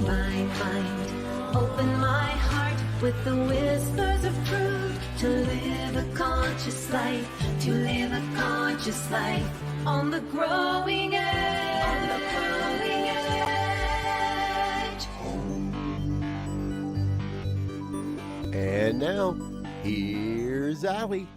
divine mind. Open my heart with the whispers of truth, to live a conscious life, to live a conscious life on the growing edge. On the growing edge. And now, here's Allie.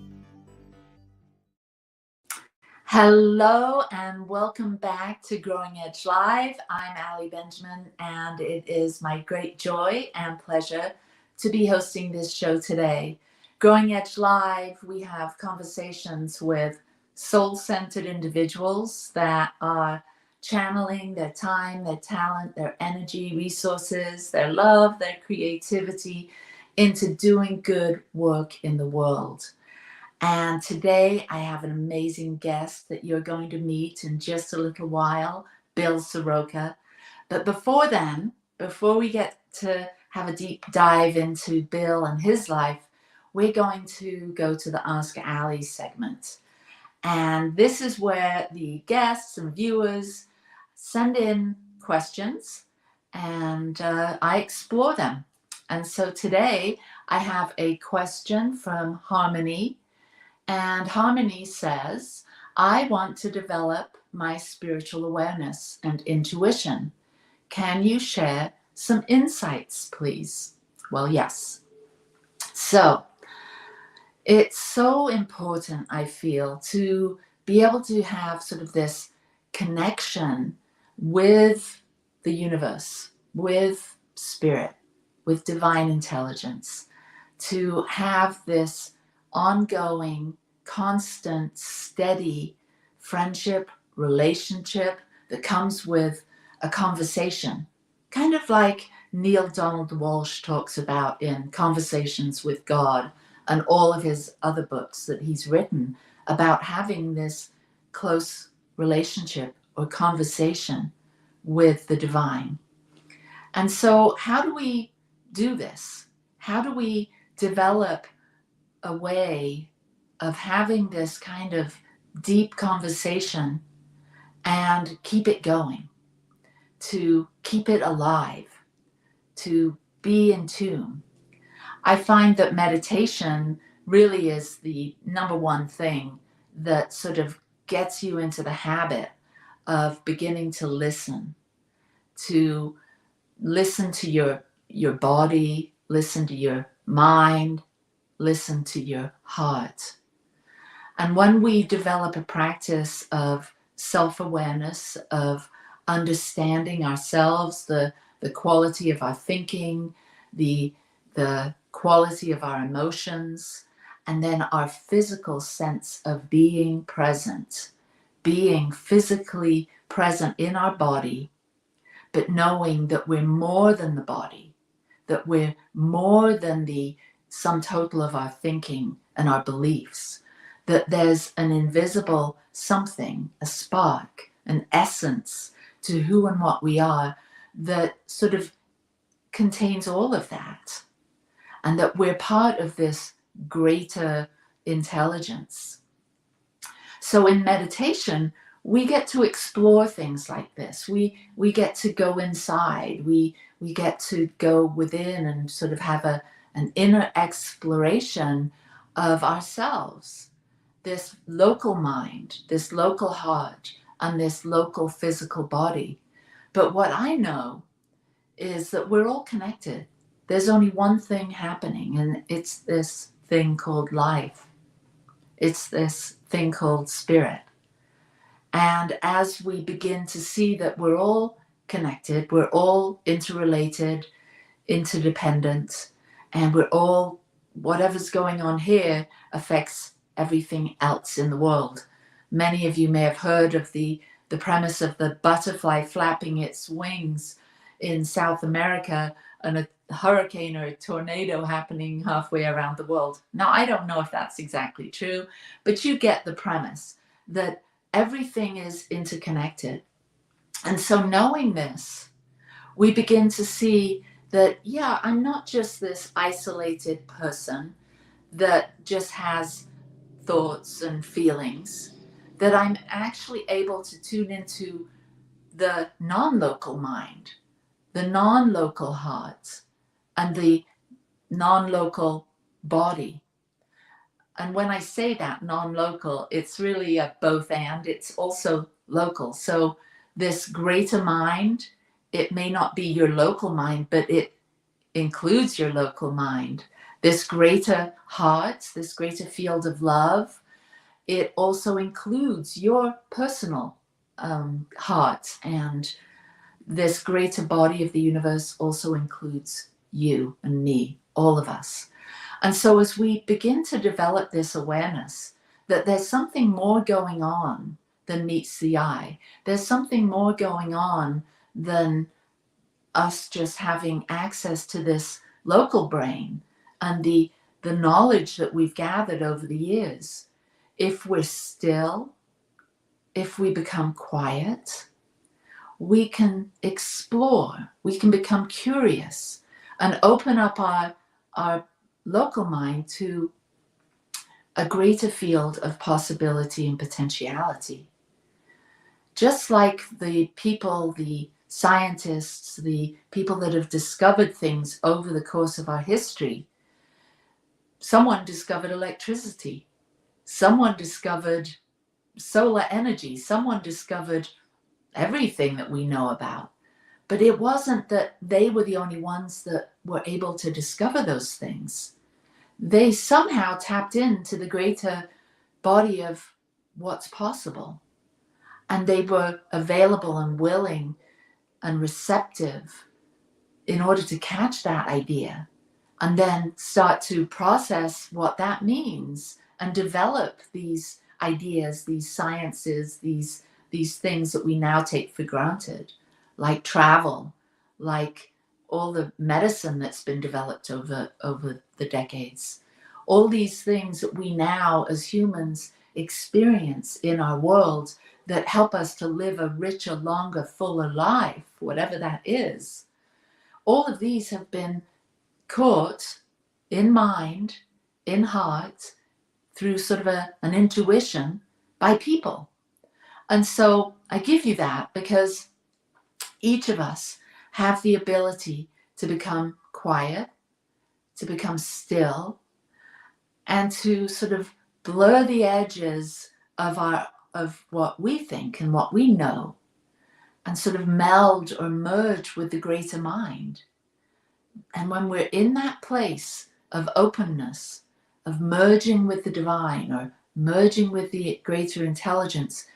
Hello and welcome back to Growing Edge Live. I'm Allie Benjamin, and it is my great joy and pleasure to be hosting this show today. Growing Edge Live, we have conversations with soul-centered individuals that are channeling their time, their talent, their energy, resources, their love, their creativity into doing good work in the world. And today I have an amazing guest that you're going to meet in just a little while, Bill Soroka. But before then, before we get to have a deep dive into Bill and his life, we're going to go to the Ask Allie segment. And this is where the guests and viewers send in questions and I explore them. And so today I have a question from Harmony. And Harmony says, I want to develop my spiritual awareness and intuition. Can you share some insights, please? Well, yes. So it's so important, I feel, to be able to have sort of this connection with the universe, with spirit, with divine intelligence, to have this ongoing, constant, steady friendship, relationship that comes with a conversation, kind of like Neil Donald Walsh talks about in Conversations with God and all of his other books that he's written about having this close relationship or conversation with the divine. And so how do we do this? How do we develop a way of having this kind of deep conversation and keep it going, to keep it alive, to be in tune? I find that meditation really is the number one thing that sort of gets you into the habit of beginning to listen to your body, listen to your mind, listen to your heart. And when we develop a practice of self-awareness, of understanding ourselves, the quality of our thinking, the quality of our emotions, and then our physical sense of being present, being physically present in our body, but knowing that we're more than the body, that we're more than the sum total of our thinking and our beliefs, that there's an invisible something, a spark, an essence to who and what we are that sort of contains all of that, and that we're part of this greater intelligence. So in meditation, we get to explore things like this. We get to go inside. We get to go within and sort of have an inner exploration of ourselves, this local mind, this local heart, and this local physical body. But what I know is that we're all connected. There's only one thing happening, and it's this thing called life. It's this thing called spirit. And as we begin to see that we're all connected, we're all interrelated, interdependent, and we're all, whatever's going on here affects everything else in the world. Many of you may have heard of the premise of the butterfly flapping its wings in South America and a hurricane or a tornado happening halfway around the world. Now, I don't know if that's exactly true, but you get the premise that everything is interconnected. And so knowing this, we begin to see that, yeah, I'm not just this isolated person that just has thoughts and feelings, that I'm actually able to tune into the non-local mind, the non-local heart and the non-local body. And when I say that non-local, it's really a both and, it's also local. So this greater mind, it may not be your local mind, but it includes your local mind. This greater heart, this greater field of love, it also includes your personal heart, and this greater body of the universe also includes you and me, all of us. And so as we begin to develop this awareness that there's something more going on than meets the eye, there's something more going on than us just having access to this local brain and the knowledge that we've gathered over the years. If we're still, if we become quiet, we can explore, we can become curious and open up our local mind to a greater field of possibility and potentiality. Just like the people, the scientists, the people that have discovered things over the course of our history, someone discovered electricity, someone discovered solar energy, someone discovered everything that we know about. But it wasn't that they were the only ones that were able to discover those things. They somehow tapped into the greater body of what's possible. And they were available and willing and receptive in order to catch that idea and then start to process what that means and develop these ideas, these sciences, these things that we now take for granted, like travel, like all the medicine that's been developed over the decades. All these things that we now as humans experience in our world that help us to live a richer, longer, fuller life, whatever that is. All of these have been caught in mind, in heart, through sort of an intuition by people. And so I give you that because each of us have the ability to become quiet, to become still, and to sort of blur the edges of what we think and what we know, and sort of meld or merge with the greater mind. And when we're in that place of openness, of merging with the divine or merging with the greater intelligence,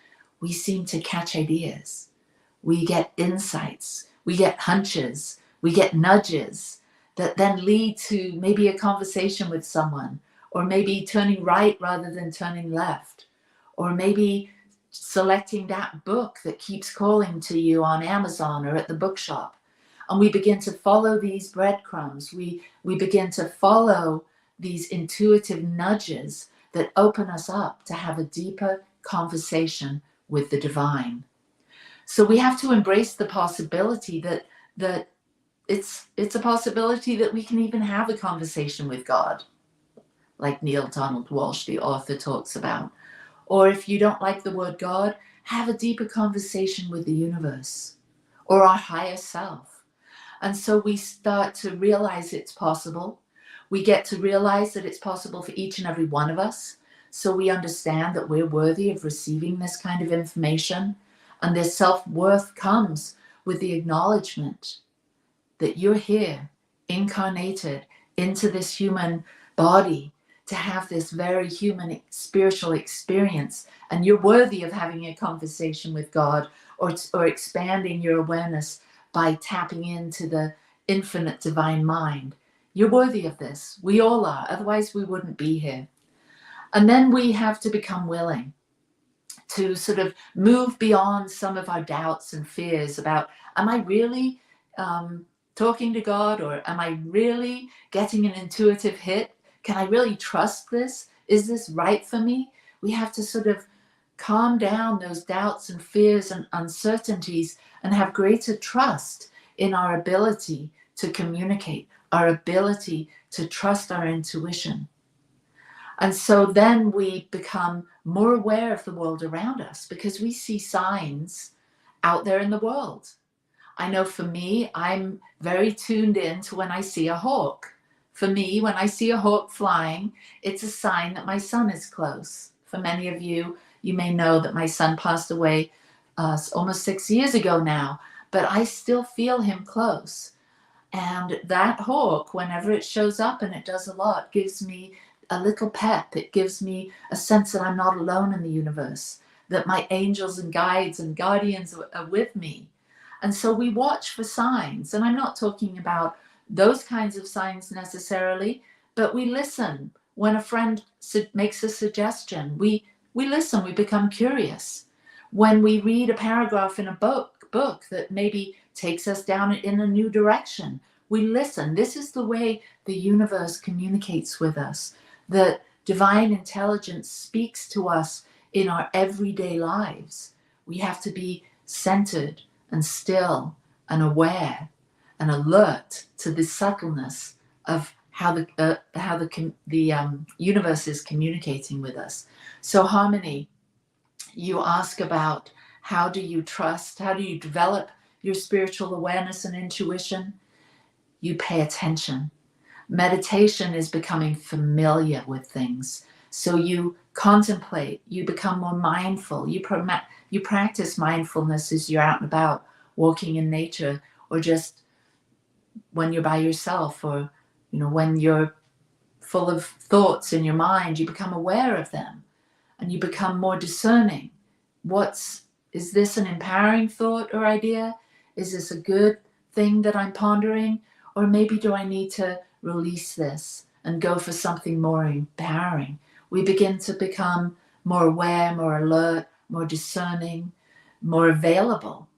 we seem to catch ideas. We get insights, we get hunches, we get nudges that then lead to maybe a conversation with someone, or maybe turning right rather than turning left, or maybe selecting that book that keeps calling to you on Amazon or at the bookshop. And we begin to follow these breadcrumbs. We begin to follow these intuitive nudges that open us up to have a deeper conversation with the divine. So we have to embrace the possibility that it's a possibility that we can even have a conversation with God, like Neil Donald Walsh, the author, talks about. Or if you don't like the word God, have a deeper conversation with the universe or our higher self. And so we start to realize it's possible. We get to realize that it's possible for each and every one of us. So we understand that we're worthy of receiving this kind of information. And this self-worth comes with the acknowledgement that you're here, incarnated into this human body, to have this very human spiritual experience, and you're worthy of having a conversation with God or expanding your awareness by tapping into the infinite divine mind. You're worthy of this. We all are, otherwise we wouldn't be here. And then we have to become willing to sort of move beyond some of our doubts and fears about, am I really talking to God, or am I really getting an intuitive hit? Can I really trust this? Is this right for me? We have to sort of calm down those doubts and fears and uncertainties and have greater trust in our ability to communicate, our ability to trust our intuition. And so then we become more aware of the world around us because we see signs out there in the world. I know for me, I'm very tuned in to when I see a hawk. For me, when I see a hawk flying, it's a sign that my son is close. For many of you, you may know that my son passed away almost 6 years ago now, but I still feel him close. And that hawk, whenever it shows up, and it does a lot, gives me a little pep. It gives me a sense that I'm not alone in the universe, that my angels and guides and guardians are with me. And so we watch for signs. And I'm not talking about those kinds of signs necessarily, but we listen. When a friend makes a suggestion, we listen, we become curious. When we read a paragraph in a book that maybe takes us down in a new direction, we listen. This is the way the universe communicates with us. The divine intelligence speaks to us in our everyday lives. We have to be centered and still and aware and alert to the subtleness of how the universe is communicating with us. So Harmony, you ask about how do you trust, how do you develop your spiritual awareness and intuition? You pay attention. Meditation is becoming familiar with things. So you contemplate, you become more mindful, you practice mindfulness as you're out and about, walking in nature, or just when you're by yourself, or when you're full of thoughts in your mind, you become aware of them and you become more discerning. Is this an empowering thought or idea? Is this a good thing that I'm pondering? Or maybe do I need to release this and go for something more empowering? We begin to become more aware, more alert, more discerning, more available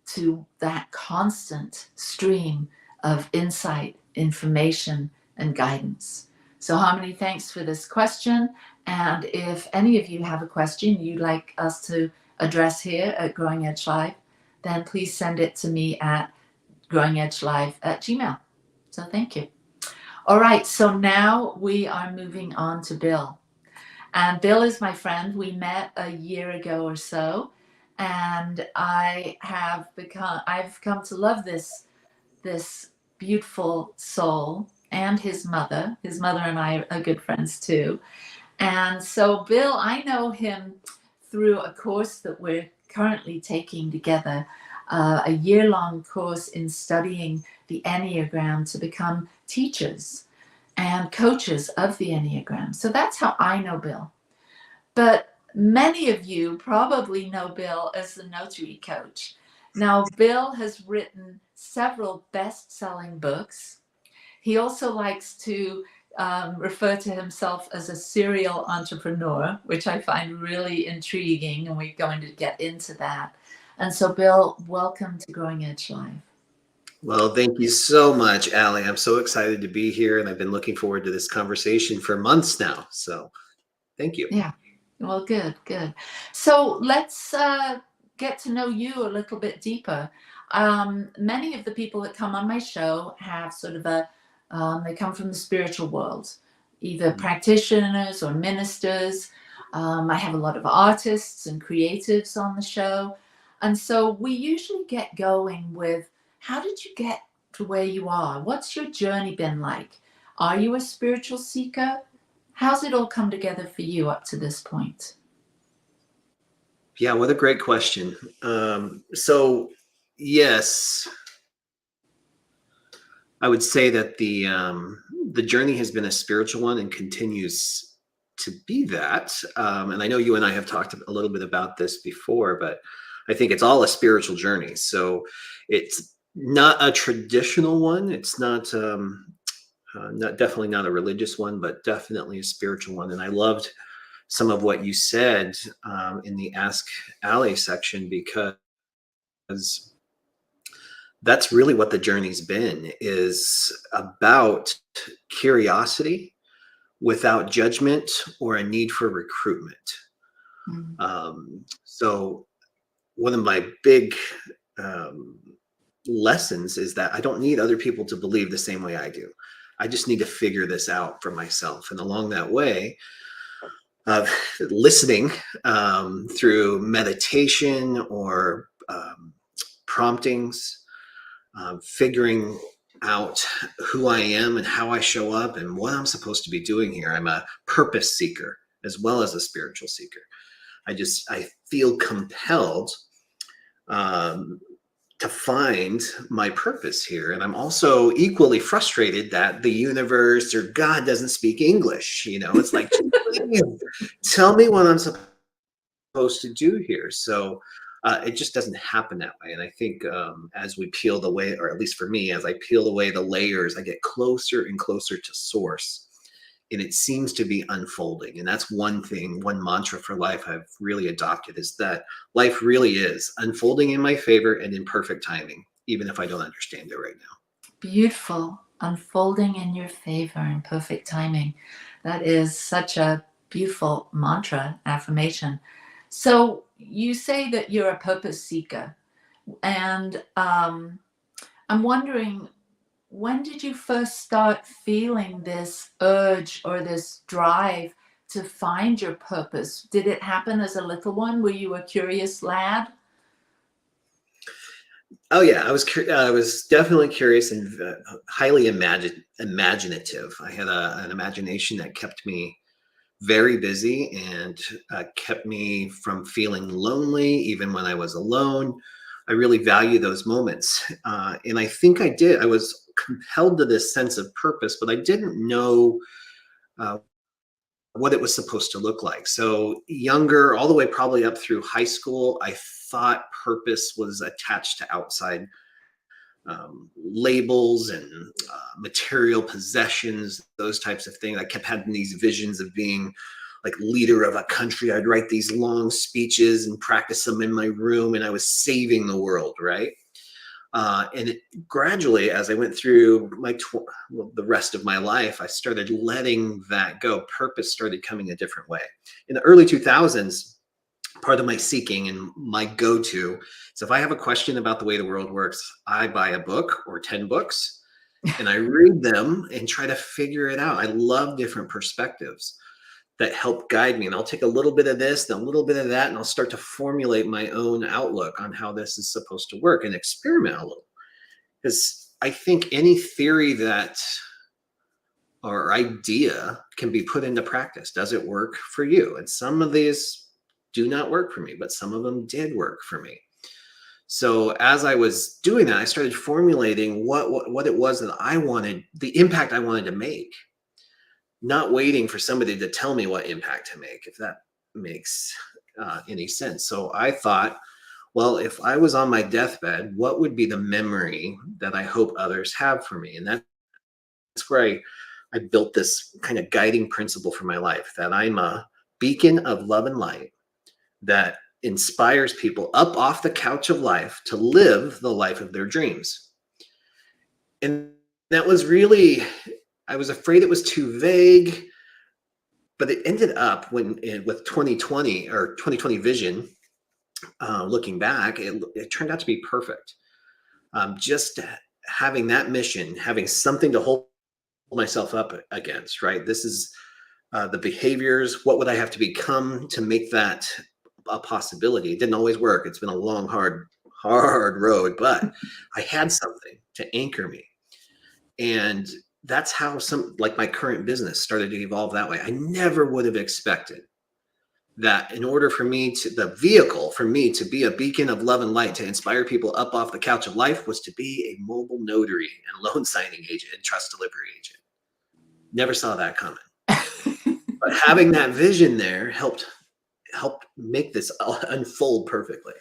to that constant stream of insight, information, and guidance. So Harmony, thanks for this question. And if any of you have a question you'd like us to address here at Growing Edge Live, then please send it to me at growingedgelive@gmail.com. So thank you. All right, so now we are moving on to Bill. And Bill is my friend. We met a year ago or so, and I've come to love this beautiful soul and his mother. His mother and I are good friends too. And so Bill, I know him through a course that we're currently taking together, a year-long course in studying the Enneagram to become teachers and coaches of the Enneagram. So that's how I know Bill. But many of you probably know Bill as the notary coach. Now, Bill has written several best-selling books. He also likes to refer to himself as a serial entrepreneur, which I find really intriguing, and we're going to get into that. And so, Bill, welcome to Growing Edge Live. Well, thank you so much, Allie. I'm so excited to be here, and I've been looking forward to this conversation for months now. So thank you. Yeah, well, good. So let's get to know you a little bit deeper. Many of the people that come on my show have sort of they come from the spiritual world, either practitioners or ministers. I have a lot of artists and creatives on the show. And so we usually get going with, how did you get to where you are? What's your journey been like? Are you a spiritual seeker? How's it all come together for you up to this point? Yeah, what a great question. So yes, I would say that the journey has been a spiritual one and continues to be that. And I know you and I have talked a little bit about this before, but I think it's all a spiritual journey. So it's not a traditional one. It's not definitely not a religious one, but definitely a spiritual one. And I loved some of what you said in the Ask Allie section, because that's really what the journey's been, is about curiosity without judgment or a need for recruitment. So one of my big lessons is that I don't need other people to believe the same way I do. I just need to figure this out for myself. And along that way of listening through meditation or promptings, figuring out who I am and how I show up and what I'm supposed to be doing here. I'm a purpose seeker as well as a spiritual seeker. I feel compelled to find my purpose here. And I'm also equally frustrated that the universe or God doesn't speak English. It's like, tell me what I'm supposed to do here. So it just doesn't happen that way. And I think as we peel away, or at least for me, as I peel away the layers, I get closer and closer to source. And it seems to be unfolding. And that's one mantra for life I've really adopted, is that life really is unfolding in my favor and in perfect timing, even if I don't understand it right now. Beautiful. Unfolding in your favor and perfect timing. That is such a beautiful mantra, affirmation. So you say that you're a purpose seeker. And I'm wondering, when did you first start feeling this urge or this drive to find your purpose? Did it happen as a little one? Were you a curious lad? Oh yeah, I was definitely curious and highly imaginative. I had an imagination that kept me very busy and kept me from feeling lonely, even when I was alone. I really value those moments. And I think I was compelled to this sense of purpose, but I didn't know what it was supposed to look like. So younger, all the way probably up through high school, I thought purpose was attached to outside labels and material possessions, those types of things. I kept having these visions of being like leader of a country. I'd write these long speeches and practice them in my room, and I was saving the world, right? And gradually, as I went through the rest of my life, I started letting that go. Purpose started coming a different way. In the early 2000s, part of my seeking and my go-to is, if I have a question about the way the world works, I buy a book or 10 books and I read them and try to figure it out. I love different perspectives that help guide me. And I'll take a little bit of this and a little bit of that, and I'll start to formulate my own outlook on how this is supposed to work and experiment a little. Because I think any theory or idea can be put into practice. Does it work for you? And some of these do not work for me, but some of them did work for me. So as I was doing that, I started formulating what it was that I wanted, the impact I wanted to make. Not waiting for somebody to tell me what impact to make, if that makes any sense. So I thought, well, if I was on my deathbed, what would be the memory that I hope others have for me? And that's where I built this kind of guiding principle for my life, that I'm a beacon of love and light that inspires people up off the couch of life to live the life of their dreams. And that was really, I was afraid it was too vague, but it ended up with 2020 or 2020 vision, looking back, it turned out to be perfect. Just having that mission, having something to hold myself up against, right? This is the behaviors. What would I have to become to make that a possibility? It didn't always work. It's been a long, hard road, but I had something to anchor me. And that's how like my current business started to evolve that way. I never would have expected that in order for me the vehicle for me to be a beacon of love and light, to inspire people up off the couch of life, was to be a mobile notary and loan signing agent and trust delivery agent. Never saw that coming. But having that vision there helped make this unfold perfectly.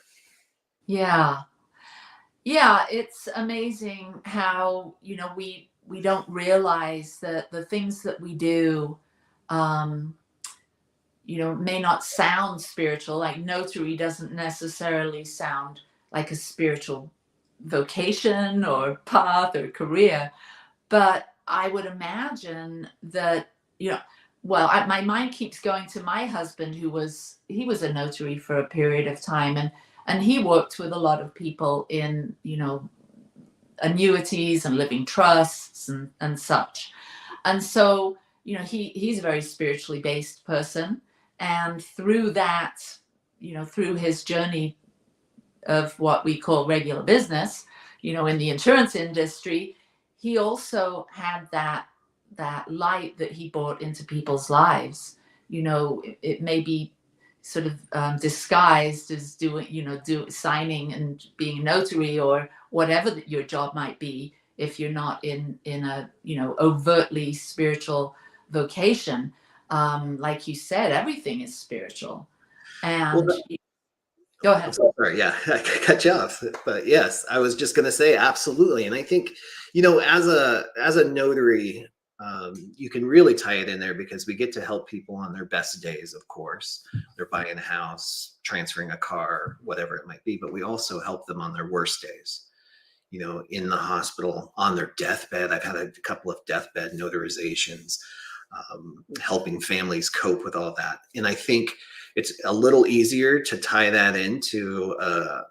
Yeah, it's amazing how, we don't realize that the things that we do, may not sound spiritual. Like notary doesn't necessarily sound like a spiritual vocation or path or career, but I would imagine that, my mind keeps going to my husband, he was a notary for a period of time, and he worked with a lot of people in, annuities and living trusts and such. And so, he's a very spiritually based person. And through that, through his journey of what we call regular business, in the insurance industry, he also had that light that he brought into people's lives. It may be sort of disguised as signing and being a notary or whatever that your job might be, if you're not in a overtly spiritual vocation. Like you said, everything is spiritual. Well, And go ahead. Sorry, yeah, I cut you off, but yes, I was just going to say absolutely. And I think, as a notary, you can really tie it in there because we get to help people on their best days. Of course, they're buying a house, transferring a car, whatever it might be. But we also help them on their worst days. In the hospital, on their deathbed. I've had a couple of deathbed notarizations, helping families cope with all that. And I think it's a little easier to tie that into a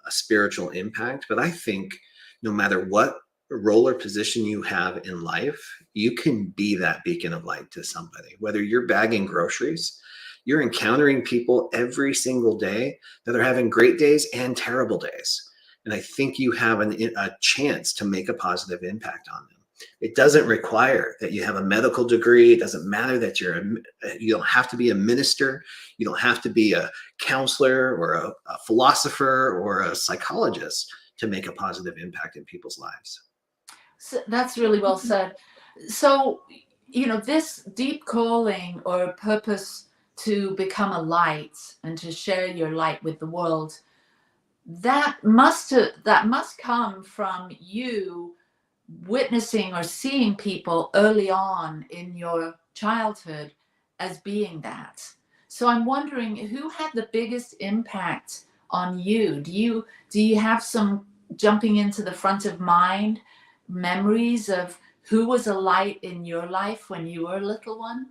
spiritual impact. But I think no matter what role or position you have in life, you can be that beacon of light to somebody. Whether you're bagging groceries, you're encountering people every single day that are having great days and terrible days. And I think you have a chance to make a positive impact on them. It doesn't require that you have a medical degree. It doesn't matter that you don't have to be a minister. You don't have to be a counselor or a philosopher or a psychologist to make a positive impact in people's lives. So that's really well said. So, this deep calling or purpose to become a light and to share your light with the world, that must come from you witnessing or seeing people early on in your childhood as being that. So I'm wondering, who had the biggest impact on you? Do you have some jumping into the front of mind memories of who was a light in your life when you were a little one?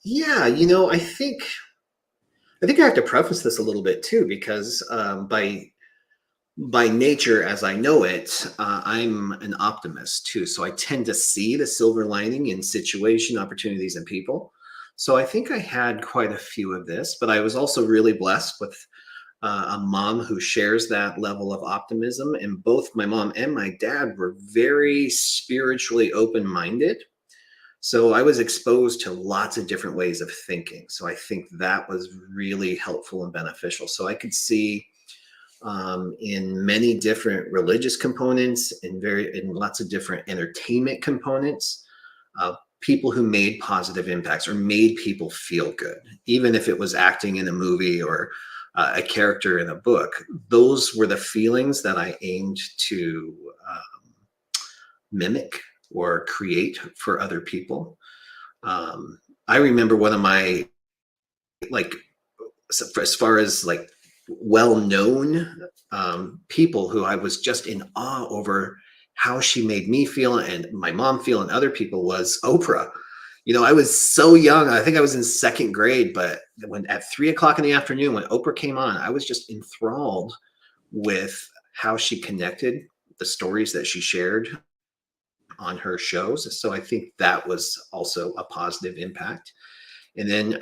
Yeah, I think I have to preface this a little bit too, because by nature, as I know it, I'm an optimist too. So I tend to see the silver lining in situation, opportunities, and people. So I think I had quite a few of this, but I was also really blessed with a mom who shares that level of optimism. And both my mom and my dad were very spiritually open-minded. So I was exposed to lots of different ways of thinking. So I think that was really helpful and beneficial. So I could see in many different religious components, in lots of different entertainment components, people who made positive impacts or made people feel good, even if it was acting in a movie or a character in a book. Those were the feelings that I aimed to mimic or create for other people. I remember one of my, as far as well-known people who I was just in awe over how she made me feel and my mom feel and other people was Oprah. I was so young. I think I was in second grade, but when at 3:00 in the afternoon, when Oprah came on, I was just enthralled with how she connected the stories that she shared on her shows. So I think that was also a positive impact. And then,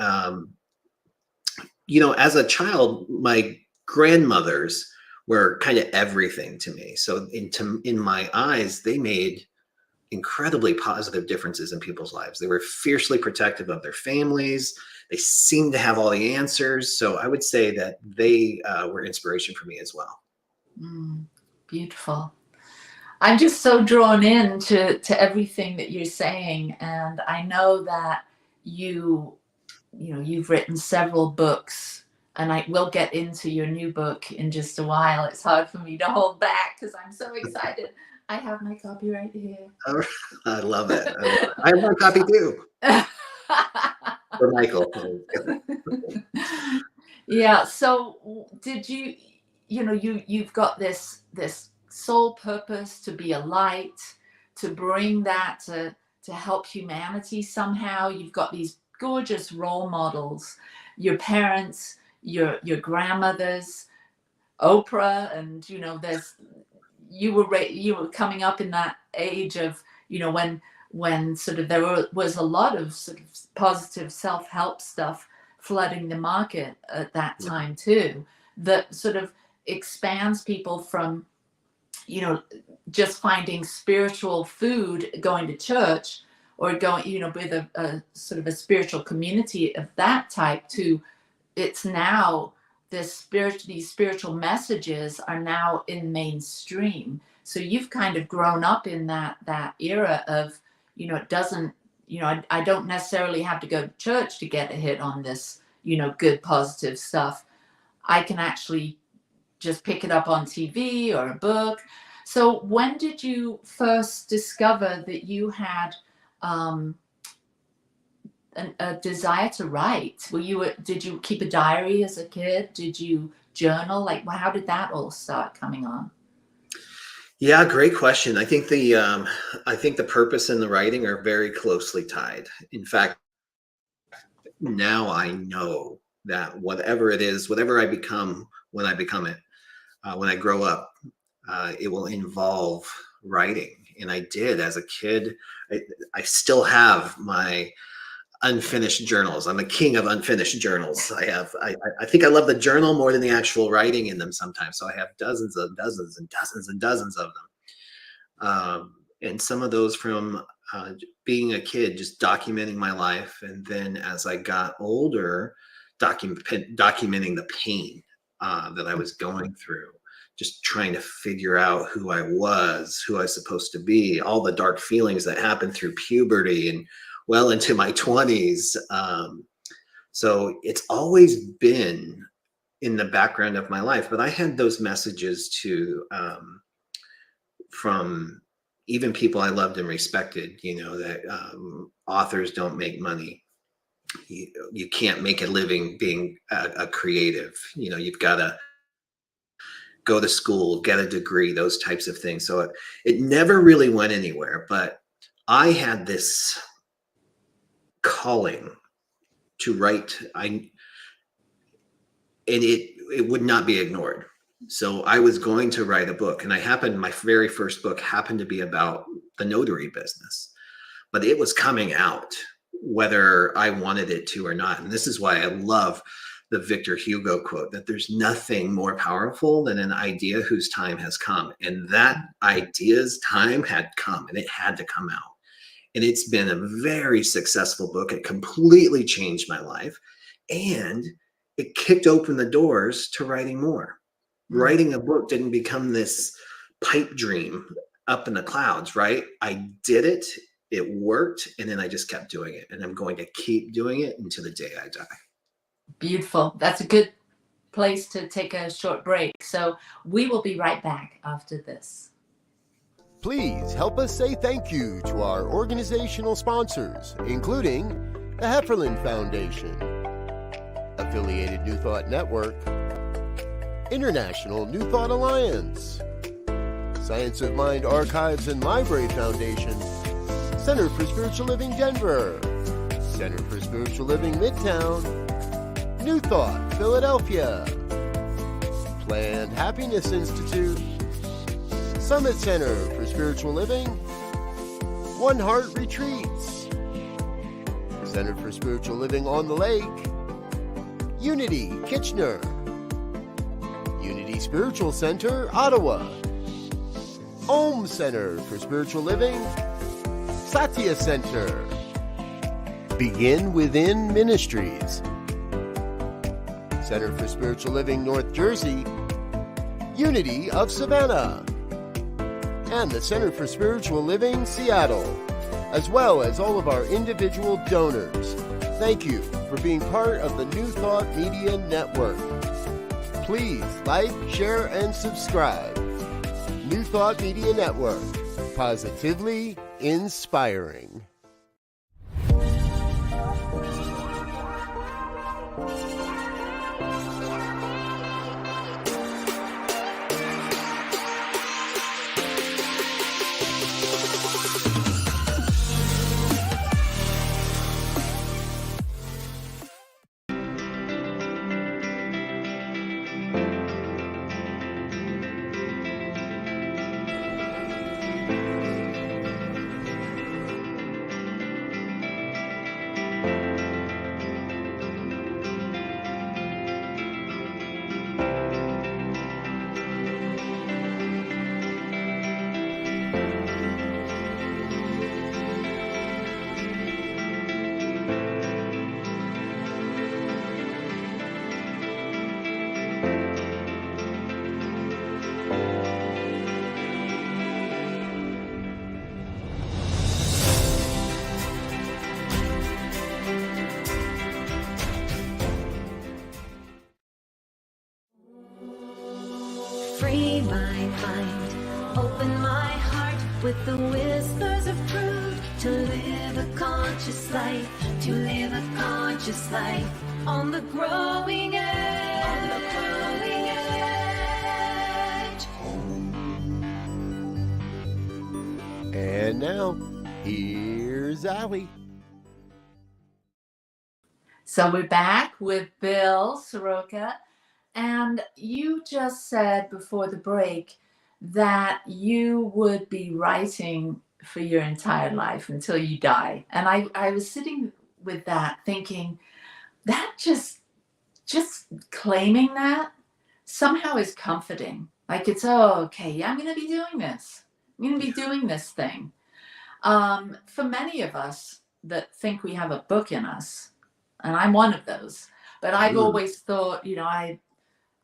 as a child, my grandmothers were kind of everything to me. So in my eyes, they made incredibly positive differences in people's lives. They were fiercely protective of their families. They seemed to have all the answers. So I would say that they were inspiration for me as well. Beautiful. I'm just so drawn in to everything that you're saying. And I know that you've written several books, and I will get into your new book in just a while. It's hard for me to hold back because I'm so excited. I have my copy right here. Oh, I love it. I have my copy too. For Michael. Yeah. So did you've got this sole purpose to be a light, to bring that to help humanity somehow. You've got these gorgeous role models, your parents, your grandmothers, Oprah, and you were coming up in that age of when sort of there was a lot of sort of positive self-help stuff flooding the market at that time too, that sort of expands people from, just finding spiritual food, going to church, or going, with a sort of a spiritual community of that type, to it's now these spiritual messages are now in mainstream. So you've kind of grown up in that era of, it doesn't, I don't necessarily have to go to church to get a hit on this, good, positive stuff. I can actually just pick it up on TV or a book. So when did you first discover that you had a desire to write? Did you keep a diary as a kid? Did you journal? Like, how did that all start coming on? Yeah, great question. I think the purpose and the writing are very closely tied. In fact, now I know that whatever it is, whatever I become when I become it, when I grow up, it will involve writing. And I did as a kid. I still have my unfinished journals. I'm a king of unfinished journals. I think I love the journal more than the actual writing in them sometimes. So I have dozens and dozens and dozens and dozens of them. And some of those from being a kid, just documenting my life. And then as I got older, documenting the pain that I was going through, just trying to figure out who I was supposed to be, all the dark feelings that happened through puberty and well into my 20s. So it's always been in the background of my life, but I had those messages too, from even people I loved and respected, that authors don't make money. You can't make a living being a creative. You've got to go to school, get a degree, those types of things. So it never really went anywhere, but I had this calling to write. And it would not be ignored. So I was going to write a book, and my very first book happened to be about the notary business, but it was coming out whether I wanted it to or not. And this is why I love the Victor Hugo quote, that there's nothing more powerful than an idea whose time has come. And that idea's time had come, and it had to come out. And it's been a very successful book. It completely changed my life, and it kicked open the doors to writing more. Writing a book didn't become this pipe dream up in the clouds, right? I did it, it worked, and then I just kept doing it. And I'm going to keep doing it until the day I die. Beautiful. That's a good place to take a short break. So we will be right back after this. Please help us say thank you to our organizational sponsors, including the Hefferland Foundation, Affiliated New Thought Network, International New Thought Alliance, Science of Mind Archives and Library Foundation, Center for Spiritual Living Denver, Center for Spiritual Living Midtown, New Thought Philadelphia, Planned Happiness Institute, Summit Center for Spiritual Living, One Heart Retreats, Center for Spiritual Living on the Lake, Unity Kitchener, Unity Spiritual Center Ottawa, Om Center for Spiritual Living, thesatyacenter, Begin Within Ministries, Center for Spiritual Living North Jersey, Unity of Savannah, and the Center for Spiritual Living Seattle, as well as all of our individual donors. Thank you for being part of the New Thought Media Network. Please like, share, and subscribe. New Thought Media Network, positively inspiring. find. Open my heart with the whispers of truth to live a conscious life, to live a conscious life on the growing edge. On the growing edge. And now, here's Allie. So we're back with Bill Soroka, and you just said before the break that you would be writing for your entire life until you die. And I was sitting with that thinking that just claiming that somehow is comforting. Like it's, oh, okay, yeah, I'm going to be doing this. I'm going to be doing this thing. For many of us that think we have a book in us, and I'm one of those, but I've always thought, you know,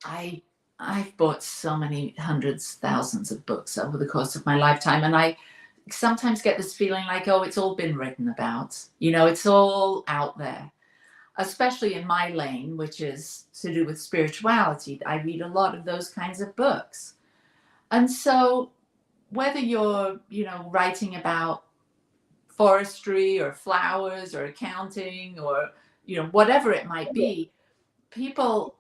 I've bought so many hundreds, thousands of books over the course of my lifetime. And I sometimes get this feeling like, oh, it's all been written about, you know, it's all out there, especially in my lane, which is to do with spirituality. I read a lot of those kinds of books. And so whether you're, you know, writing about forestry or flowers or accounting or, you know, whatever it might be, people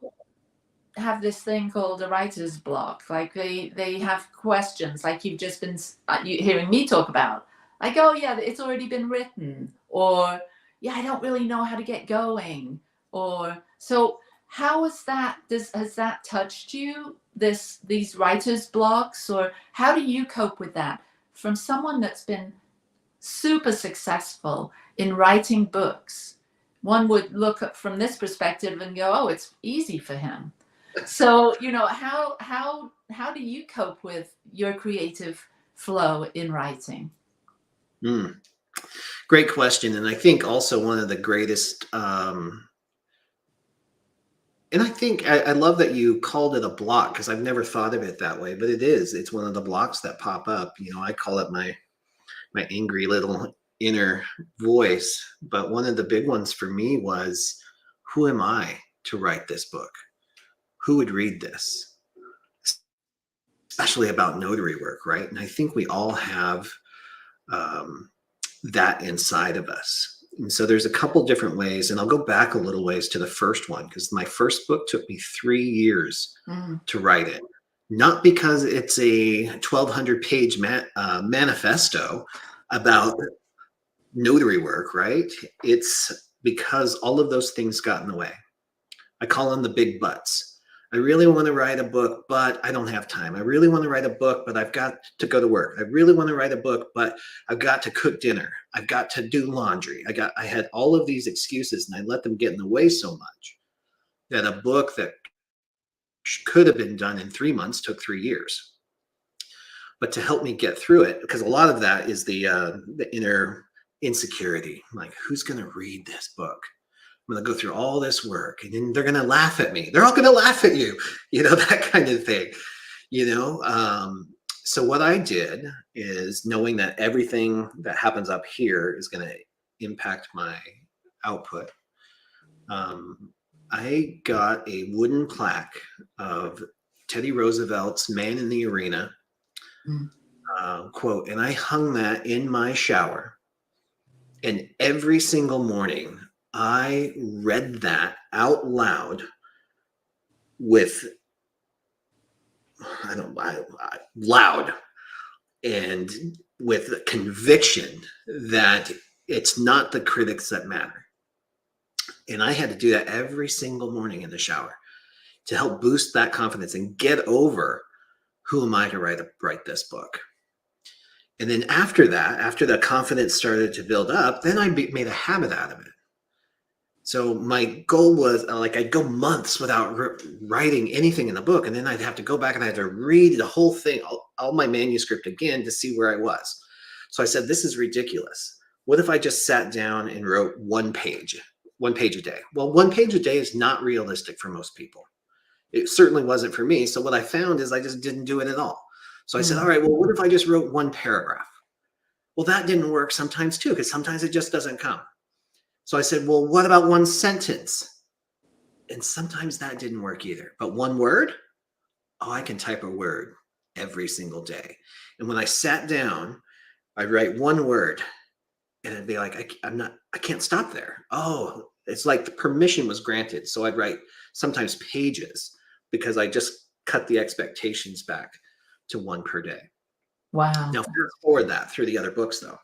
have this thing called a writer's block. Like they have questions like you've just been hearing me talk about, like, oh yeah, it's already been written, or yeah, I don't really know how to get going. Or so how is that, has that touched you, these writer's blocks, or how do you cope with that from someone that's been super successful in writing books? One would look up from this perspective and go, oh, it's easy for him. So, you know, how do you cope with your creative flow in writing? Great question. And I think also one of the greatest, and I think I love that you called it a block, because I've never thought of it that way, but it's one of the blocks that pop up. You know, I call it my angry little inner voice. But one of the big ones for me was, who am I to write this book? Who would read this? Especially about notary work, right? And I think we all have that inside of us. And so there's a couple different ways, and I'll go back a little ways to the first one, because my first book took me 3 years to write it. Not because it's a 1,200 page manifesto about notary work, right? It's because all of those things got in the way. I call them the big buts. I really want to write a book, but I don't have time. I really want to write a book, but I've got to go to work. I really want to write a book, but I've got to cook dinner. I've got to do laundry. I had all of these excuses, and I let them get in the way so much that a book that could have been done in 3 months took 3 years. But to help me get through it, because a lot of that is the inner insecurity, like, who's going to read this book? I'm going to go through all this work, and then they're going to laugh at me. They're all going to laugh at you, you know, that kind of thing, you know? So what I did is, knowing that everything that happens up here is going to impact my output, I got a wooden plaque of Teddy Roosevelt's Man in the Arena quote, and I hung that in my shower. And every single morning, I read that out loud with, loud, and with conviction that it's not the critics that matter. And I had to do that every single morning in the shower to help boost that confidence and get over, who am I to write this book? And then after that, after the confidence started to build up, then I made a habit out of it. So my goal was, like, I'd go months without writing anything in the book, and then I'd have to go back and I had to read the whole thing, all my manuscript again, to see where I was. So I said, this is ridiculous. What if I just sat down and wrote one page a day? Well, 1 page a day is not realistic for most people. It certainly wasn't for me. So what I found is I just didn't do it at all. So I said, all right, well, what if I just wrote 1 paragraph? Well, that didn't work sometimes too, because sometimes it just doesn't come. So I said, well, what about 1 sentence? And sometimes that didn't work either. But 1 word? Oh, I can type a word. every single day. And when I sat down, I'd write one word and I'd be like, I can't stop there. Oh, it's like the permission was granted. So I'd write sometimes pages because I just cut the expectations back to one per day. Wow. Now, fast forward that through the other books, though.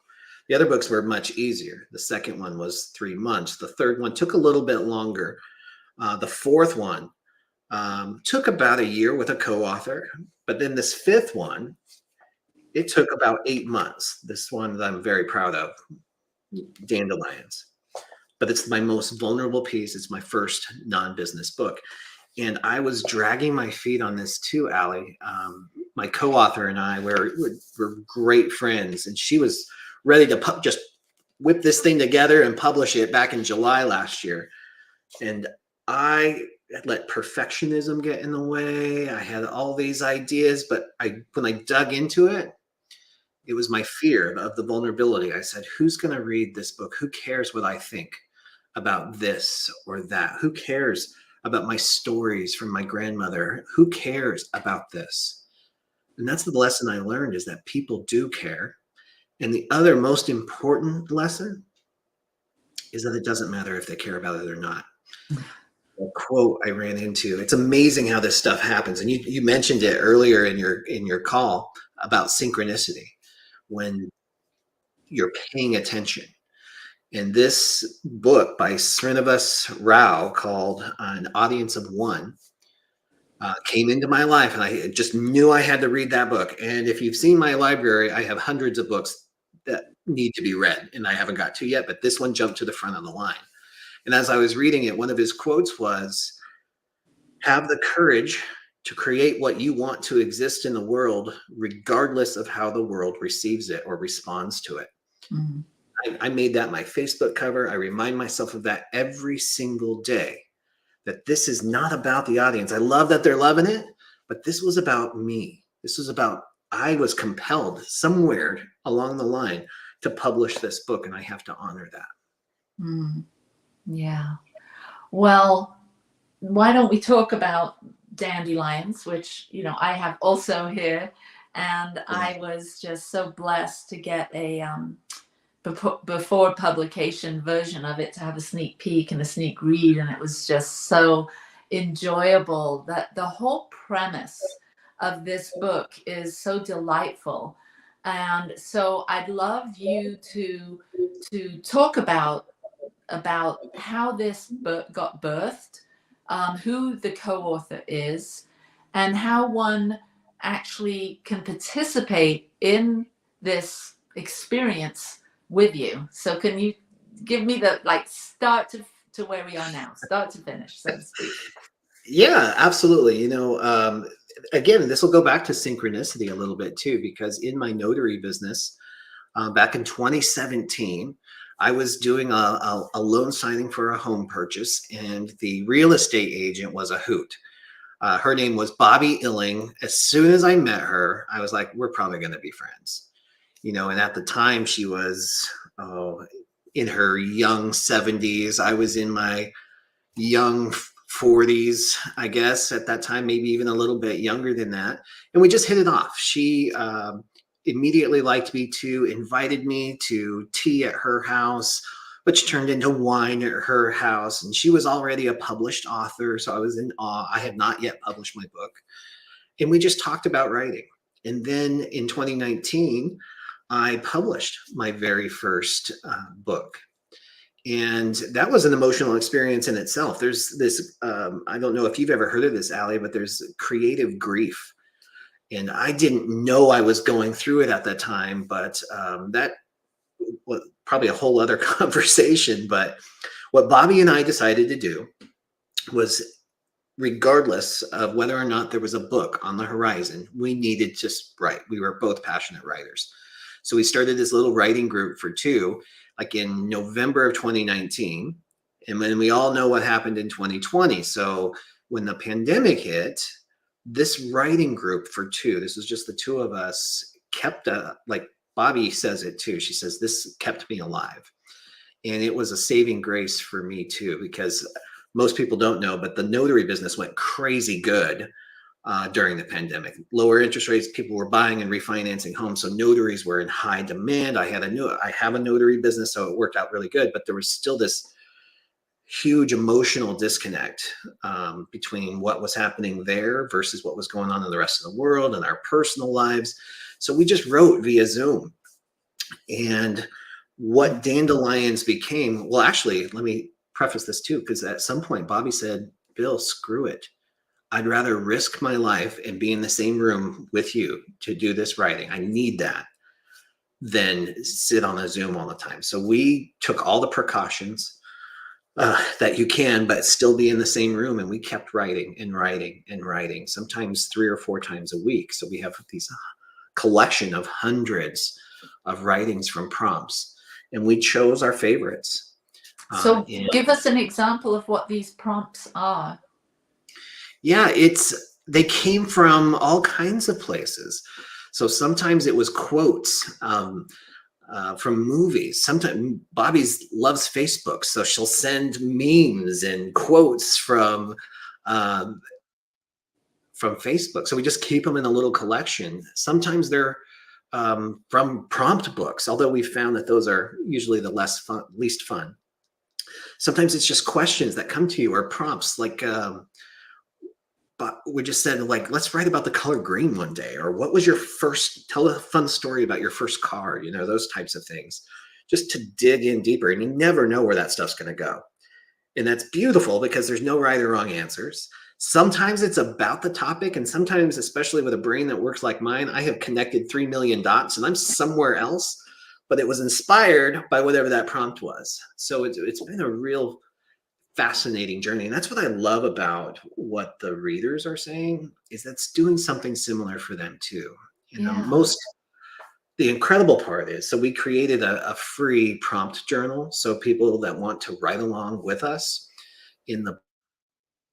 The other books were much easier. The second one was 3 months. The third one took a little bit longer. The fourth one took about a year with a co-author. But then this fifth one, it took about 8 months. This one that I'm very proud of, Dandelions. But it's my most vulnerable piece. It's my first non-business book. And I was dragging my feet on this too, Allie. My co-author and I were great friends, and she was ready to just whip this thing together and publish it back in July last year. And I let perfectionism get in the way. I had all these ideas, but when I dug into it, it was my fear of the vulnerability. I said, who's going to read this book? Who cares what I think about this or that? Who cares about my stories from my grandmother? Who cares about this? And that's the lesson I learned, is that people do care. And the other most important lesson is that it doesn't matter if they care about it or not. A quote I ran into, it's amazing how this stuff happens. And you mentioned it earlier in your call about synchronicity, when you're paying attention. And this book by Srinivas Rao called An Audience of One came into my life, and I just knew I had to read that book. And if you've seen my library, I have hundreds of books that need to be read and I haven't got to yet, but this one jumped to the front of the line. And as I was reading it, one of his quotes was, have the courage to create what you want to exist in the world, regardless of how the world receives it or responds to it. Mm. I made that my Facebook cover. I remind myself of that every single day, that this is not about the audience. I love that they're loving it, but this was about me. This was about, I was compelled somewhere along the line to publish this book, and I have to honor that. Mm. Yeah. Well, why don't we talk about Dandelions, which, I have also here. And I was just so blessed to get a before publication version of it, to have a sneak peek and a sneak read. And it was just so enjoyable. That the whole premise of this book is so delightful. And so I'd love you to talk about how this book got birthed, who the co-author is, and how one actually can participate in this experience with you. So can you give me the start to where we are now, start to finish, so to speak? Yeah, absolutely. Again, this will go back to synchronicity a little bit too, because in my notary business, back in 2017, I was doing a loan signing for a home purchase, and the real estate agent was a hoot. Her name was Bobby Illing. As soon as I met her, I was like, we're probably going to be friends. And at the time she was in her young 70s. I was in my young 40s, I guess, at that time, maybe even a little bit younger than that. And we just hit it off. She immediately liked me too, invited me to tea at her house, which turned into wine at her house. And she was already a published author, so I was in awe. I had not yet published my book. And we just talked about writing. And then in 2019, I published my very first book. And that was an emotional experience in itself. There's this, I don't know if you've ever heard of this, Allie, but there's creative grief. And I didn't know I was going through it at that time, but that was probably a whole other conversation. But what Bobby and I decided to do was, regardless of whether or not there was a book on the horizon, we needed to write. We were both passionate writers. So we started this little writing group for two, like in November of 2019. And then we all know what happened in 2020. So when the pandemic hit, this writing group for two, this was just the two of us, kept like Bobby says it too. She says, this kept me alive. And it was a saving grace for me too, because most people don't know, but the notary business went crazy good during the pandemic. Lower interest rates, people were buying and refinancing homes, so notaries were in high demand. I have a notary business, so it worked out really good, but there was still this huge emotional disconnect between what was happening there versus what was going on in the rest of the world and our personal lives. So we just wrote via Zoom. And what Dandelions became, well, actually, let me preface this too, because at some point Bobby said, Bill, screw it. I'd rather risk my life and be in the same room with you to do this writing. I need that than sit on a Zoom all the time. So we took all the precautions that you can, but still be in the same room. And we kept writing and writing and writing, sometimes 3 or 4 times a week. So we have these collection of hundreds of writings from prompts, and we chose our favorites. So give us an example of what these prompts are. Yeah, they came from all kinds of places. So sometimes it was quotes from movies. Sometimes Bobby loves Facebook, so she'll send memes and quotes from Facebook. So we just keep them in a little collection. Sometimes they're from prompt books, although we found that those are usually the least fun. Sometimes it's just questions that come to you or prompts, like but we just said, like, let's write about the color green one day, or what was your first, tell a fun story about your first car, those types of things, just to dig in deeper. And you never know where that stuff's going to go. And that's beautiful because there's no right or wrong answers. Sometimes it's about the topic, and sometimes, especially with a brain that works like mine, I have connected 3 million dots and I'm somewhere else, but it was inspired by whatever that prompt was. So it's been a real fascinating journey. And that's what I love about what the readers are saying, is that's doing something similar for them too. The incredible part is, so we created a free prompt journal. So people that want to write along with us in the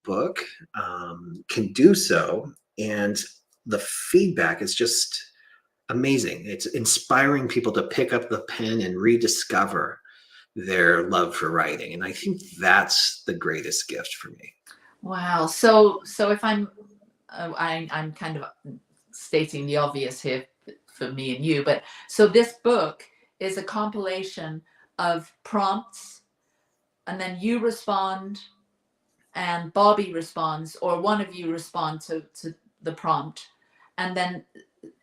book can do so. And the feedback is just amazing. It's inspiring people to pick up the pen and rediscover their love for writing. And I think that's the greatest gift for me. Wow. So if I'm kind of stating the obvious here for me and you, but so this book is a compilation of prompts, and then you respond and Bobby responds, or one of you respond to the prompt. And then,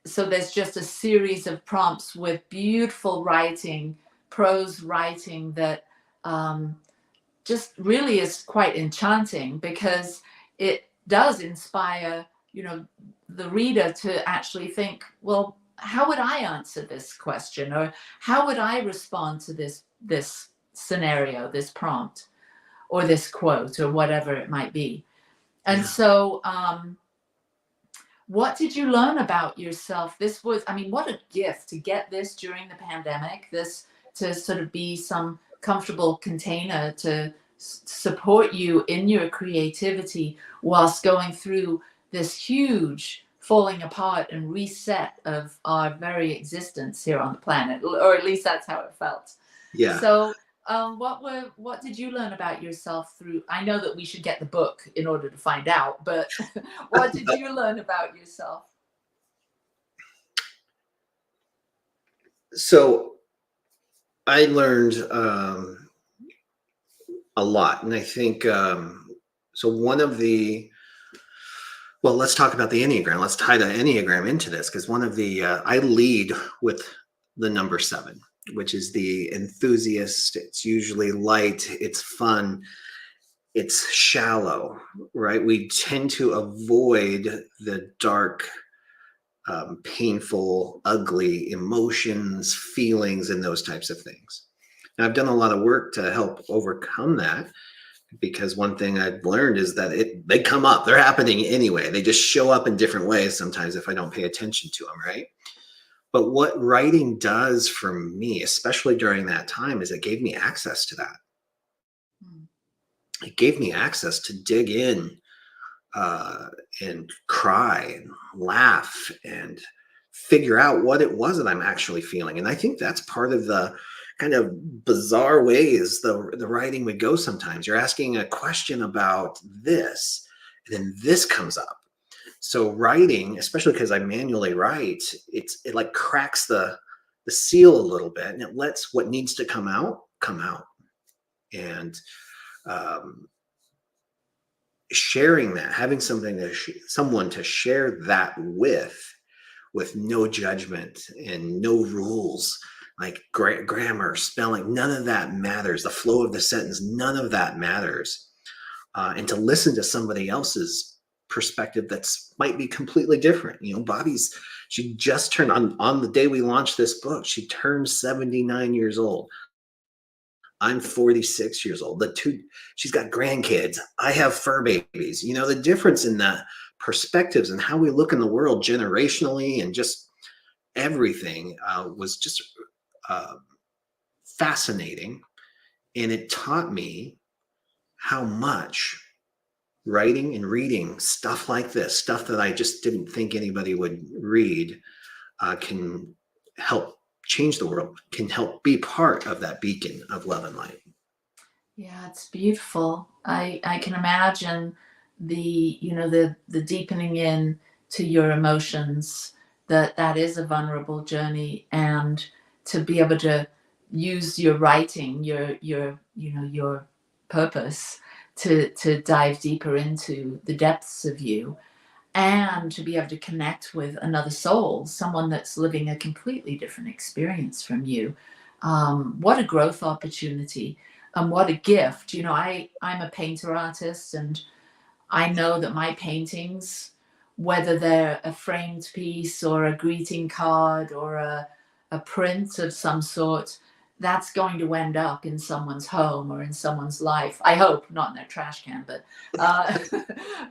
so there's just a series of prompts with beautiful writing, prose writing that just really is quite enchanting, because it does inspire, the reader to actually think, well, how would I answer this question? Or how would I respond to this scenario, this prompt, or this quote, or whatever it might be? And so what did you learn about yourself? This was, what a gift to get this during the pandemic, this to sort of be some comfortable container to support you in your creativity whilst going through this huge falling apart and reset of our very existence here on the planet, or at least that's how it felt. Yeah. So what did you learn about yourself through? I know that we should get the book in order to find out, but what did you learn about yourself? So I learned a lot. And I think, so one of let's talk about the Enneagram. Let's tie the Enneagram into this, because one of I lead with the number 7, which is the enthusiast. It's usually light, it's fun, it's shallow, right? We tend to avoid the dark, painful, ugly emotions, feelings, and those types of things. And I've done a lot of work to help overcome that, because one thing I've learned is that they come up, they're happening anyway. They just show up in different ways sometimes if I don't pay attention to them, right? But what writing does for me, especially during that time, is it gave me access to that. It gave me access to dig in and cry and laugh and figure out what it was that I'm actually feeling. And I think that's part of the kind of bizarre ways the writing would go sometimes. You're asking a question about this, and then this comes up. So writing, especially because I manually write, it like cracks the seal a little bit, and it lets what needs to come out come out. And sharing that, having something to someone to share that with no judgment and no rules, like grammar, spelling, none of that matters. The flow of the sentence, none of that matters. And to listen to somebody else's perspective that's might be completely different. You know, she just turned on the day we launched this book, she turned 79 years old. I'm 46 years old. She's got grandkids. I have fur babies. You know, the difference in the perspectives and how we look in the world generationally and just everything was just fascinating. And it taught me how much writing and reading stuff like this, stuff that I just didn't think anybody would read, can help change the world, can help be part of that beacon of love and light. Yeah, it's beautiful. I can imagine the deepening in to your emotions, that is a vulnerable journey, and to be able to use your writing, your purpose to dive deeper into the depths of you, and to be able to connect with another soul, someone that's living a completely different experience from you. What a growth opportunity, and what a gift. You know, I'm a painter artist, and I know that my paintings, whether they're a framed piece or a greeting card or a print of some sort, that's going to end up in someone's home or in someone's life. I hope not in their trash can, but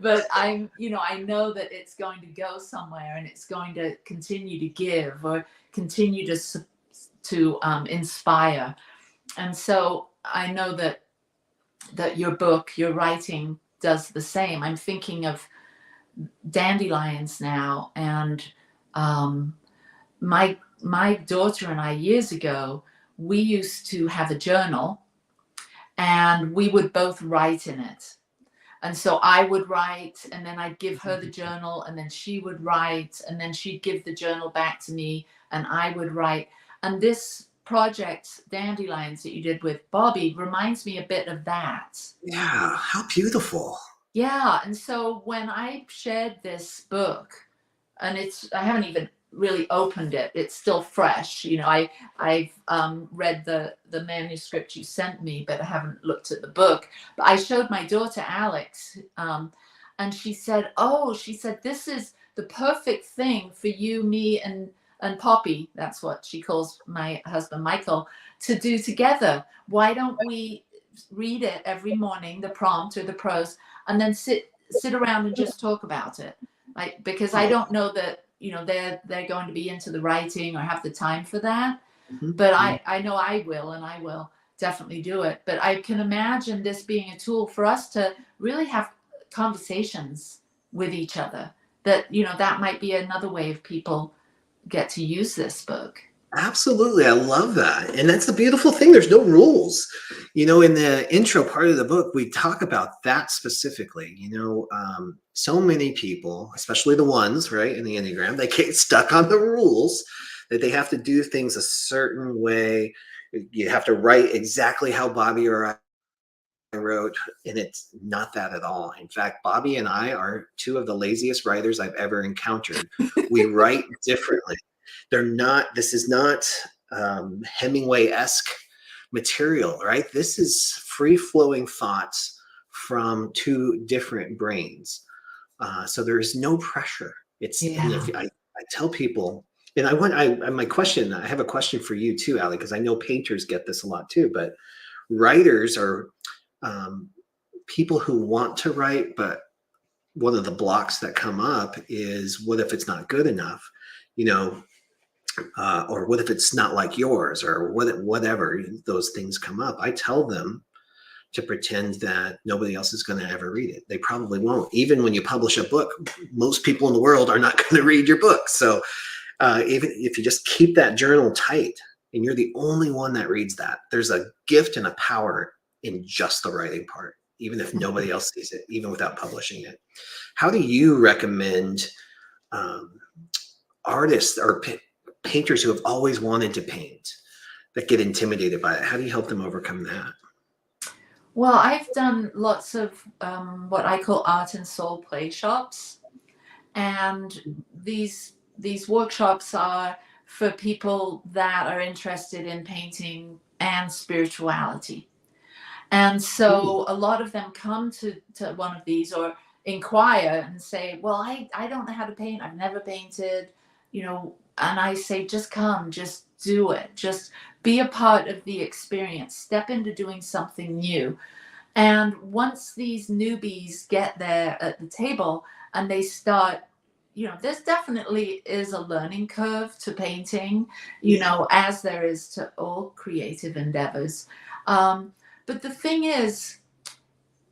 but I know that it's going to go somewhere, and it's going to continue to give or continue to inspire. And so I know that your book, your writing, does the same. I'm thinking of dandelions now, and my daughter and I, years ago, we used to have a journal, and we would both write in it. And so I would write, and then I'd give her the journal, and then she would write, and then she'd give the journal back to me, and I would write. And this project, Dandelions, that you did with Bobby, reminds me a bit of that. Yeah, how beautiful. Yeah. And so when I shared this book, and I haven't even really opened it, it's still fresh. You know, I've read the manuscript you sent me, but I haven't looked at the book. But I showed my daughter Alex, and she said, this is the perfect thing for you, me, and Poppy, that's what she calls my husband Michael, to do together. Why don't we read it every morning, the prompt or the prose, and then sit around and just talk about it? Like, because I don't know that, you know, they're going to be into the writing or have the time for that. Mm-hmm. But I know I will, and I will definitely do it. But I can imagine this being a tool for us to really have conversations with each other. That, you know, that might be another way of people get to use this book. Absolutely. I love that. And that's the beautiful thing. There's no rules. You know, in the intro part of the book, we talk about that specifically. You know, so many people, especially the ones, right, in the Enneagram, they get stuck on the rules that they have to do things a certain way. You have to write exactly how Bobby or I wrote, and it's not that at all. In fact, Bobby and I are two of the laziest writers I've ever encountered. We write differently. This is not Hemingway-esque material, right? This is free-flowing thoughts from two different brains. So there is no pressure. And if I tell people, and I have a question for you too, Ali, because I know painters get this a lot too, but writers are people who want to write, but one of the blocks that come up is, what if it's not good enough? You know, or what if it's not like yours, or whatever those things come up. I tell them to pretend that nobody else is going to ever read it. They probably won't. Even when you publish a book, most people in the world are not going to read your book. So even if you just keep that journal tight and you're the only one that reads that, there's a gift and a power in just the writing part. even if nobody else sees it, even without publishing it. How do you recommend um, artists or painters who have always wanted to paint that get intimidated by it? How do you help them overcome that? Well, I've done lots of what I call art and soul play shops, and these workshops are for people that are interested in painting and spirituality. And so a lot of them come to one of these or inquire and say, well, I don't know how to paint. I've never painted, and I say, just come, just do it. Just be a part of the experience. Step into doing something new. And once these newbies get there at the table and they start, there's definitely is a learning curve to painting, as there is to all creative endeavors. But the thing is,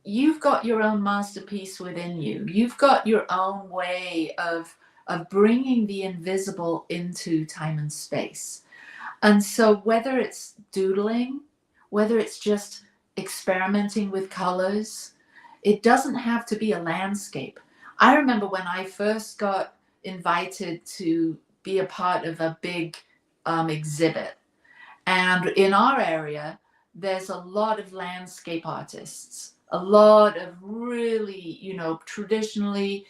you've got your own masterpiece within you. You've got your own way of bringing the invisible into time and space. And so whether it's doodling, whether it's just experimenting with colors, it doesn't have to be a landscape. I remember when I first got invited to be a part of a big exhibit. And in our area, there's a lot of landscape artists, a lot of really, traditionally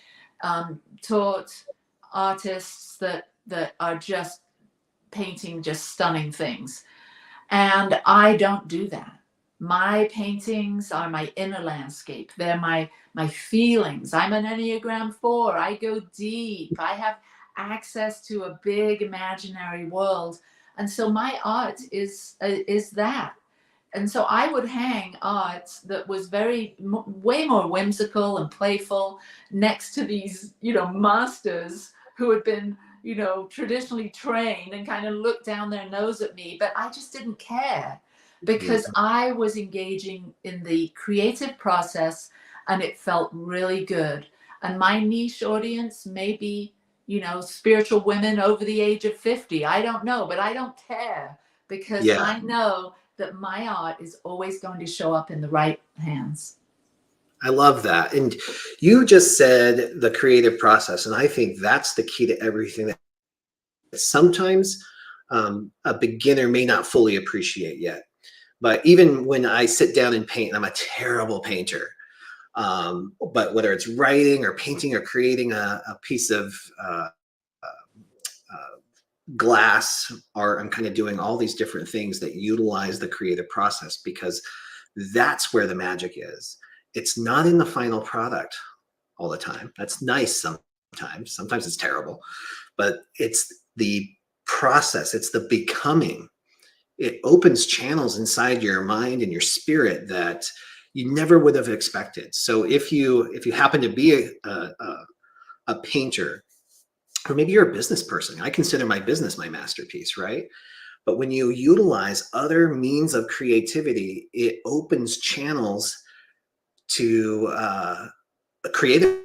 taught artists that are just painting just stunning things. And I don't do that. My paintings are my inner landscape. They're my feelings. I'm an Enneagram 4. I go deep. I have access to a big imaginary world. And so my art is that. And so I would hang art that was way more whimsical and playful next to these, masters who had been, traditionally trained and kind of looked down their nose at me. But I just didn't care because I was engaging in the creative process and it felt really good. And my niche audience may be, spiritual women over the age of 50. I don't know, but I don't care because I know that my art is always going to show up in the right hands. I love that. And you just said the creative process. And I think that's the key to everything that sometimes a beginner may not fully appreciate yet. But even when I sit down and paint, I'm a terrible painter. But whether it's writing or painting or creating a piece of glass art, I'm kind of doing all these different things that utilize the creative process because that's where the magic is. It's not in the final product all the time. That's nice sometimes. Sometimes it's terrible, but it's the process. It's the becoming. It opens channels inside your mind and your spirit that you never would have expected. So if you happen to be a painter, or maybe you're a business person, I consider my business my masterpiece, right? But when you utilize other means of creativity, it opens channels to creative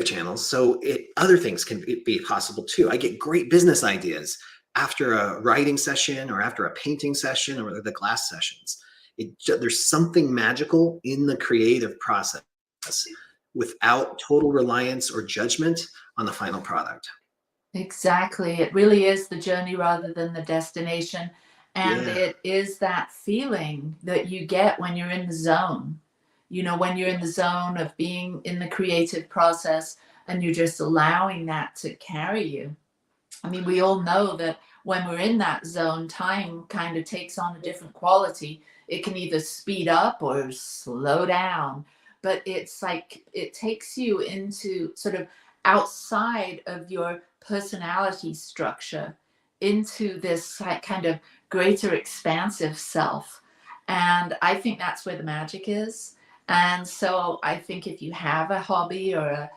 channels, so other things can be possible too. I get great business ideas after a writing session or after a painting session or the glass sessions. There's something magical in the creative process without total reliance or judgment on the final product. Exactly. It really is the journey rather than the destination. And it is that feeling that you get when you're in the zone. When you're in the zone of being in the creative process and you're just allowing that to carry you. I mean, we all know that when we're in that zone, time kind of takes on a different quality. It can either speed up or slow down, but it's like it takes you into sort of outside of your personality structure into this kind of greater expansive self. And I think that's where the magic is. And so I think if you have a hobby or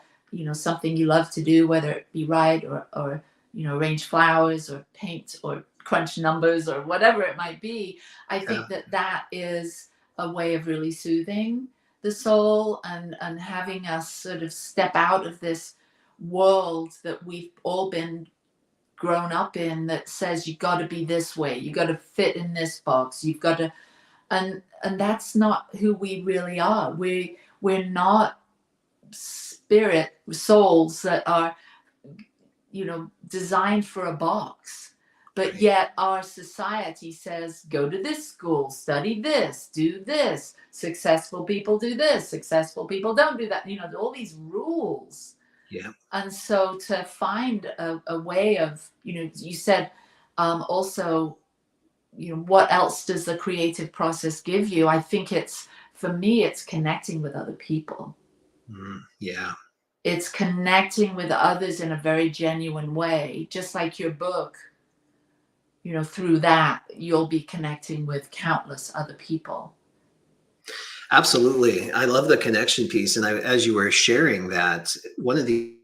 something you love to do, whether it be write or arrange flowers or paint or crunch numbers or whatever it might be, I think that is a way of really soothing the soul and having us sort of step out of this world that we've all been grown up in that says you got to be this way, you got to fit in this box, you've got to and that's not who we really are. We're not spirit souls that are, you know, designed for a box. But Right. yet our society says, go to this school, study this, do this. Successful people do this. Successful people don't do that. You know, all these rules. Yeah. And so to find a way of, you know, you said also, you know, what else does the creative process give you? I think it's, for me, it's connecting with other people. Yeah. It's connecting with others in a very genuine way, just like your book. You know, through that, you'll be connecting with countless other people. Absolutely. I love the connection piece. And as you were sharing that, one of the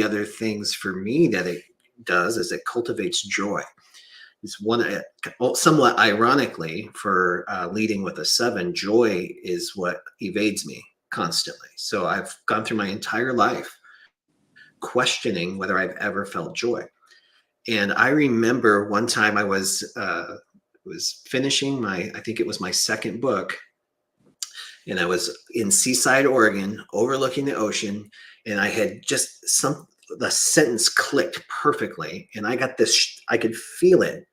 other things for me that it does is it cultivates joy. It's one, somewhat ironically, for leading with a 7, joy is what evades me constantly. So I've gone through my entire life questioning whether I've ever felt joy. And I remember one time I was finishing I think it was my second book, and I was in Seaside, Oregon, overlooking the ocean, and I had just the sentence clicked perfectly, and I got this, I could feel it,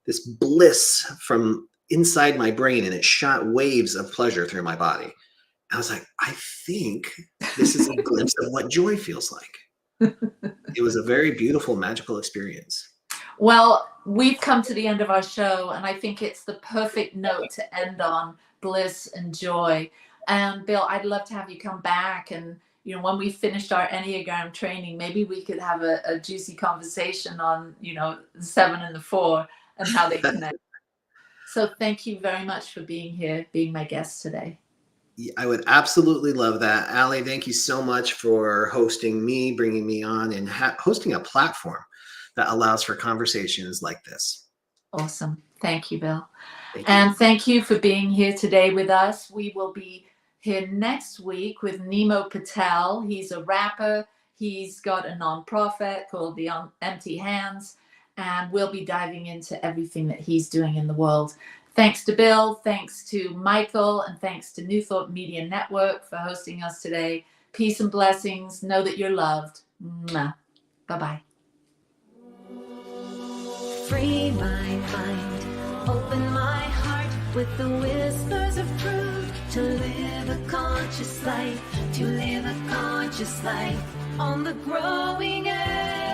this bliss from inside my brain, and it shot waves of pleasure through my body. I was like, I think this is a glimpse of what joy feels like. It was a very beautiful, magical experience. Well, we've come to the end of our show, and I think it's the perfect note to end on, bliss and joy. And Bill, I'd love to have you come back, and you know, when we finished our Enneagram training, maybe we could have a juicy conversation on, you know, the 7 and the 4 and how they connect. So thank you very much for being here, being my guest today. I would absolutely love that. Allie, thank you so much for hosting me, bringing me on, and hosting a platform that allows for conversations like this. Awesome. Thank you, Bill. Thank you. And thank you for being here today with us. We will be here next week with Nemo Patel. He's a rapper. He's got a nonprofit called the Empty Hands, and we'll be diving into everything that he's doing in the world. Thanks to Bill, thanks to Michael, and thanks to New Thought Media Network for hosting us today. Peace and blessings. Know that you're loved. Mwah. Bye-bye. Free my mind, open my heart with the whispers of truth. To live a conscious life, to live a conscious life on the growing edge.